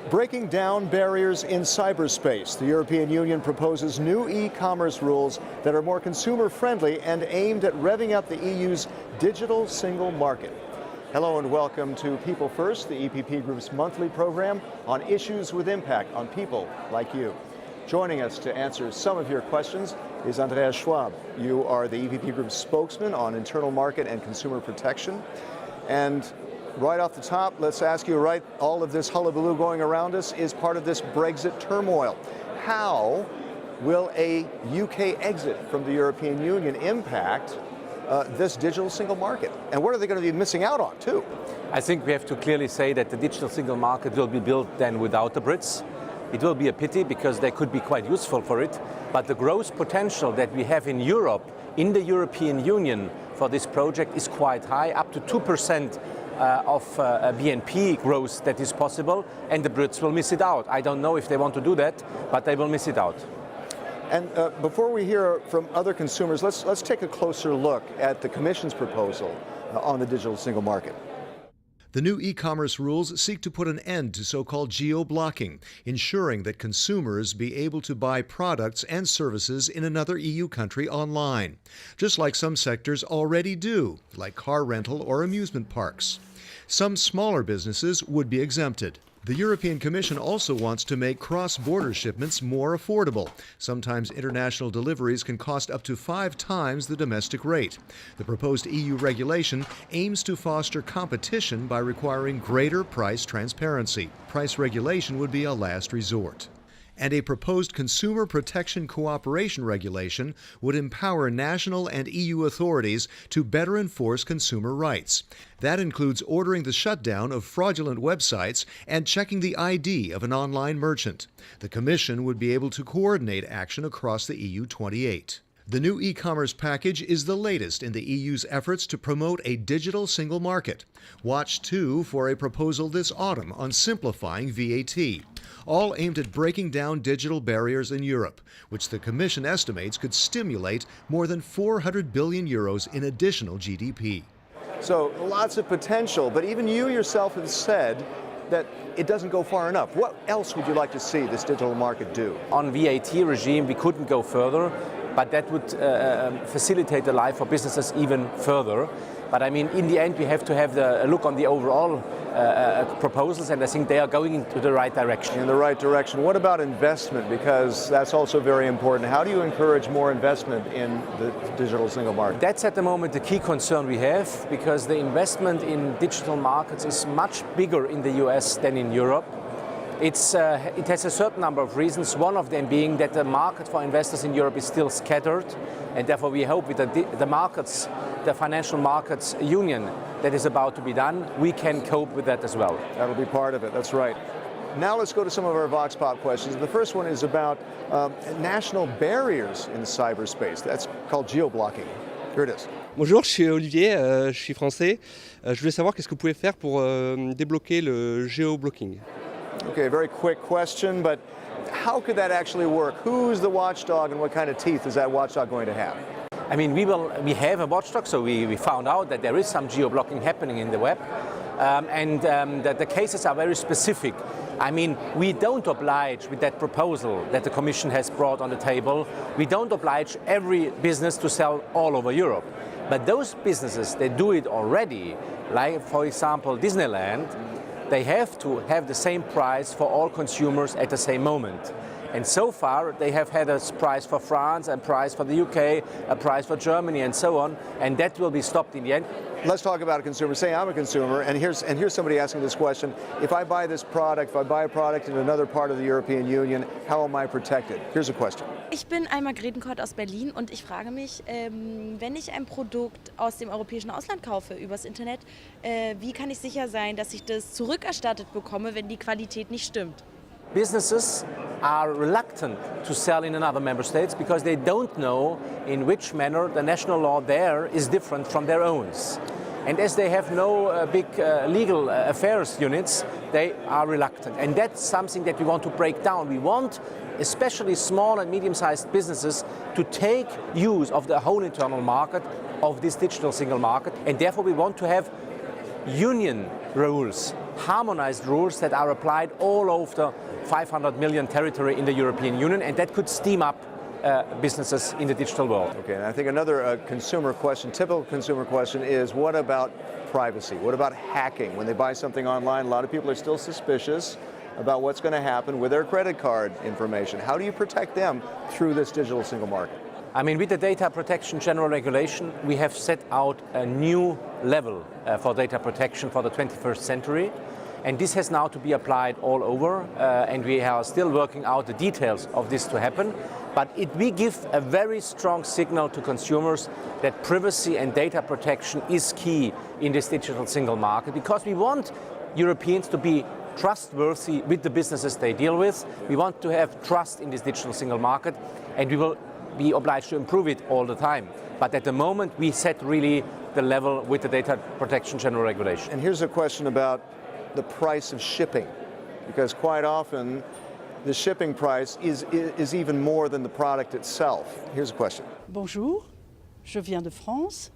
Breaking down barriers in cyberspace, the European Union proposes new e-commerce rules that are more consumer-friendly and aimed at revving up the EU's digital single market. Hello and welcome to People First, the EPP Group's monthly program on issues with impact on people like you. Joining us to answer some of your questions is Andreas Schwab. You are the EPP Group's spokesman on internal market and consumer protection. And right off the top, let's ask you, all of this hullabaloo going around us is part of this Brexit turmoil. How will a UK exit from the European Union impact this digital single market? And what are they going to be missing out on, too? I think we have to clearly say that the digital single market will be built then without the Brits. It will be a pity because they could be quite useful for it. But the growth potential that we have in Europe, in the European Union for this project is quite high, up to 2% of BNP growth that is possible, and the Brits will miss it out. I don't know if they want to do that, but they will miss it out. And before we hear from other consumers, let's take a closer look at the Commission's proposal on the digital single market. The new e-commerce rules seek to put an end to so-called geo-blocking, ensuring that consumers be able to buy products and services in another EU country online, just like some sectors already do, like car rental or amusement parks. Some smaller businesses would be exempted. The European Commission also wants to make cross-border shipments more affordable. Sometimes international deliveries can cost up to 5 times the domestic rate. The proposed EU regulation aims to foster competition by requiring greater price transparency. Price regulation would be a last resort. And a proposed consumer protection cooperation regulation would empower national and EU authorities to better enforce consumer rights. That includes ordering the shutdown of fraudulent websites and checking the ID of an online merchant. The Commission would be able to coordinate action across the EU 28. The new e-commerce package is the latest in the EU's efforts to promote a digital single market. Watch, too, for a proposal this autumn on simplifying VETA, all aimed at breaking down digital barriers in Europe, which the Commission estimates could stimulate more than 400 billion euros in additional GDP. So lots of potential, but even you yourself have said that it doesn't go far enough. What else would you like to see this digital market do? On VAT regime, we couldn't go further, but that would facilitate the life for businesses even further. But I mean, in the end, we have to have a look on the overall proposals, and I think they are going into the right direction. In the right direction. What about investment? Because that's also very important. How do you encourage more investment in the digital single market? That's at the moment the key concern we have, because the investment in digital markets is much bigger in the US than in Europe. It has a certain number of reasons, one of them being that the market for investors in Europe is still scattered, and therefore we hope with the financial markets union that is about to be done, we can cope with that as well. That'll be part of it, that's right. Now let's go to some of our Vox Pop questions. The first one is about national barriers in cyberspace. That's called geo-blocking. Here it is. Bonjour, je suis Olivier, je suis français. Je voulais savoir qu'est-ce que vous pouvez faire pour débloquer le geo-blocking. Okay, a very quick question, but how could that actually work? Who's the watchdog and what kind of teeth is that watchdog going to have? I mean, we have a watchdog, so we found out that there is some geo-blocking happening in the web, and that the cases are very specific. I mean, we don't oblige with that proposal that the Commission has brought on the table. We don't oblige every business to sell all over Europe. But those businesses, they do it already, like, for example, Disneyland. They have to have the same price for all consumers at the same moment. And so far, they have had a price for France, a price for the UK, a price for Germany, and so on, and that will be stopped in the end. Let's talk about a consumer. Say I'm a consumer, and here's somebody asking this question. If I buy this product, if I buy a product in another part of the European Union, how am I protected? Here's a question. Ich bin Alma Gretenkort aus Berlin und ich frage mich, wenn ich ein Produkt aus dem europäischen Ausland kaufe übers Internet, wie kann ich sicher sein, dass ich das zurückerstattet bekomme, wenn die Qualität nicht stimmt? Businesses are reluctant to sell in another member states because they don't know in which manner the national law there is different from their own. And as they have no big legal affairs units, they are reluctant. And that's something that we want to break down. We want especially small and medium-sized businesses to take use of the whole internal market, of this digital single market. And therefore we want to have union rules, harmonized rules that are applied all over the 500 million territory in the European Union, and that could steam up businesses in the digital world. Okay, and I think another consumer question, typical consumer question is, what about privacy? What about hacking? When they buy something online, a lot of people are still suspicious about what's going to happen with their credit card information. How do you protect them through this digital single market? I mean, with the Data Protection General Regulation, we have set out a new level for data protection for the 21st century. And this has now to be applied all over, and we are still working out the details of this to happen. But we give a very strong signal to consumers that privacy and data protection is key in this digital single market, because we want Europeans to be trustworthy with the businesses they deal with. We want to have trust in this digital single market, and we will be obliged to improve it all the time. But at the moment, we set really the level with the Data Protection General Regulation. And here's a question about the price of shipping, because quite often the shipping price is even more than the product itself. Here's a question. Bonjour, je viens de France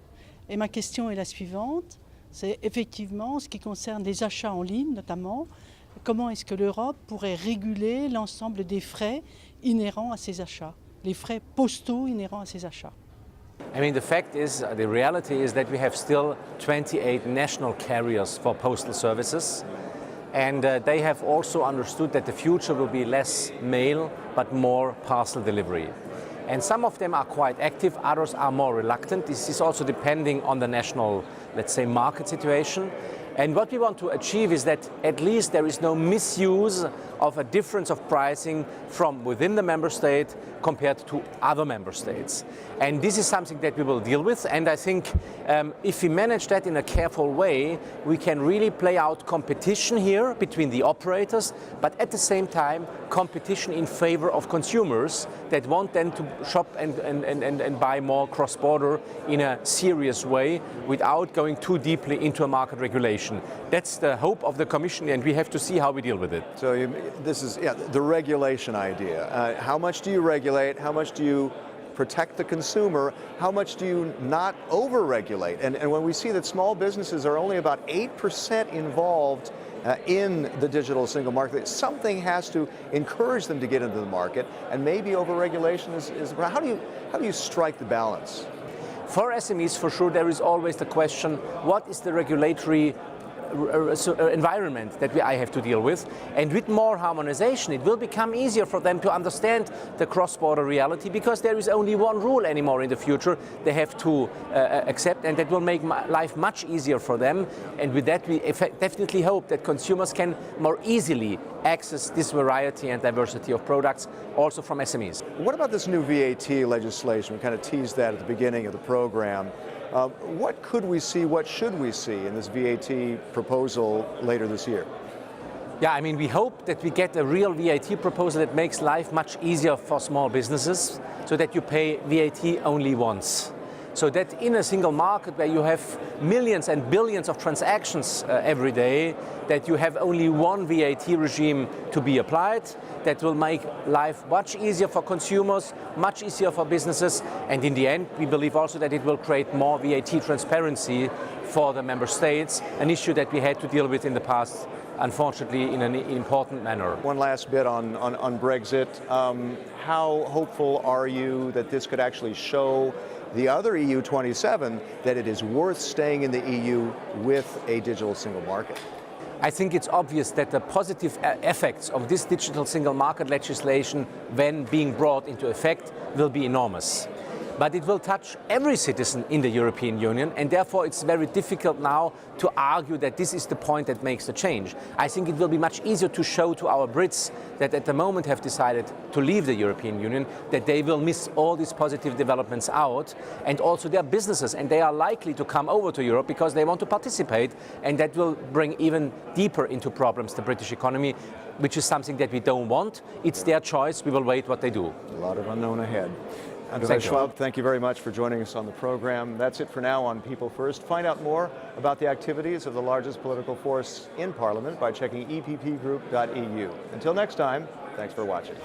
et ma question est la suivante. C'est effectivement ce qui concerne les achats en ligne notamment. Comment est-ce que l'Europe pourrait réguler l'ensemble des frais inhérents à ces achats, les frais postaux inhérents à ces achats? I mean, the reality is that we have still 28 national carriers for postal services, and they have also understood that the future will be less mail but more parcel delivery. And some of them are quite active, others are more reluctant. This is also depending on the national, let's say, market situation. And what we want to achieve is that at least there is no misuse of a difference of pricing from within the member state compared to other member states. And this is something that we will deal with, and I think if we manage that in a careful way, we can really play out competition here between the operators, but at the same time competition in favor of consumers that want then to shop and buy more cross-border in a serious way without going too deeply into a market regulation. That's the hope of the Commission, and we have to see how we deal with it. So this is the regulation idea. How much do you regulate? How much do you protect the consumer? How much do you not over-regulate? And when we see that small businesses are only about 8% involved in the digital single market, something has to encourage them to get into the market, and maybe over-regulation is how do you strike the balance? For SMEs, for sure, there is always the question, what is the regulatory environment that I have to deal with? And with more harmonization, it will become easier for them to understand the cross-border reality, because there is only one rule anymore in the future they have to accept, and that will make life much easier for them. And with that, we definitely hope that consumers can more easily access this variety and diversity of products, also from SMEs. What about this new VAT legislation? We kind of teased that at the beginning of the program. What could we see, what should we see in this VAT proposal later this year? Yeah, I mean, we hope that we get a real VAT proposal that makes life much easier for small businesses, so that you pay VAT only once. So that in a single market where you have millions and billions of transactions every day, that you have only one VAT regime to be applied, that will make life much easier for consumers, much easier for businesses, and in the end, we believe also that it will create more VAT transparency for the member states, an issue that we had to deal with in the past, unfortunately, in an important manner. One last bit on Brexit. How hopeful are you that this could actually show the other EU 27 that it is worth staying in the EU with a digital single market? I think it's obvious that the positive effects of this digital single market legislation, when being brought into effect, will be enormous. But it will touch every citizen in the European Union, and therefore it's very difficult now to argue that this is the point that makes the change. I think it will be much easier to show to our Brits that at the moment have decided to leave the European Union, that they will miss all these positive developments out, and also their businesses, and they are likely to come over to Europe because they want to participate, and that will bring even deeper into problems the British economy, which is something that we don't want. It's their choice. We will wait what they do. A lot of unknown ahead. Andreas Schwab, thank you very much for joining us on the program. That's it for now on People First. Find out more about the activities of the largest political force in Parliament by checking eppgroup.eu. Until next time, thanks for watching.